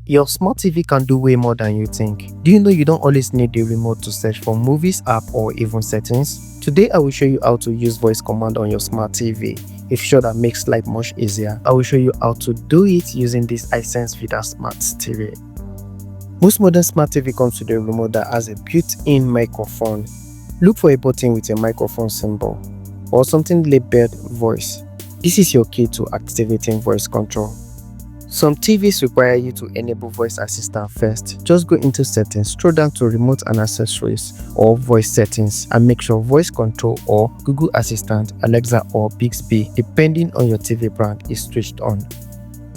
Your smart TV can do way more than you think. Do you know you don't always need the remote to search for movies, app, or even settings? Today I will show you how to use voice command on your smart TV. A feature that makes life much easier. I will show you how to do it using this Hisense Vida Smart TV. Most modern smart TV comes with a remote that has a built-in microphone. Look for a button with a microphone symbol or something labeled voice. This is your key to activating voice control. Some TVs require you to enable voice assistant first. Just go into settings, scroll down to remote and accessories or voice settings and make sure voice control or Google Assistant, Alexa or Bixby depending on your TV brand is switched on.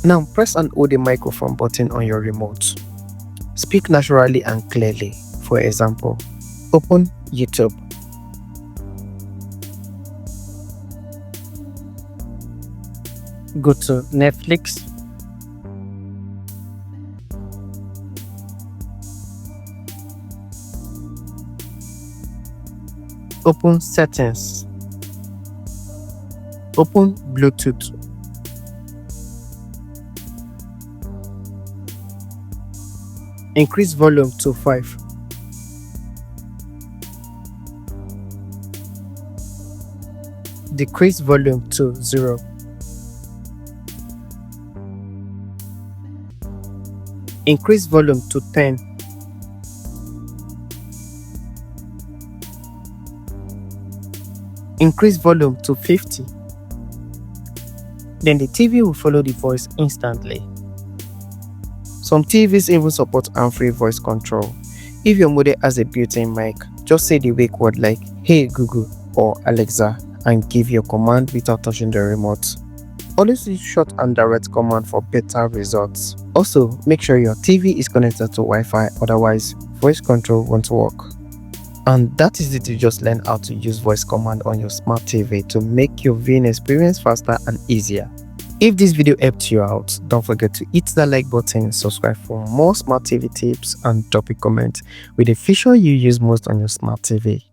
Now press and hold the microphone button on your remote. Speak naturally and clearly. For example, open YouTube. Go to Netflix. Open settings. Open Bluetooth. Increase volume to 5. Decrease volume to 0. Increase volume to 10. Increase volume to 50. Then the TV will follow the voice instantly. Some TVs even support hands-free voice control. If your model has a built-in mic, just say the wake word like "Hey Google" or "Alexa" and give your command without touching the remote. Always use short and direct command for better results. Also, make sure your TV is connected to Wi-Fi, otherwise voice control won't work. And that is it. You just learn how to use voice command on your smart TV to make your viewing experience faster and easier. If this video helped you out, don't forget to hit that like button, subscribe for more smart TV tips and drop a comment with the feature you use most on your smart TV.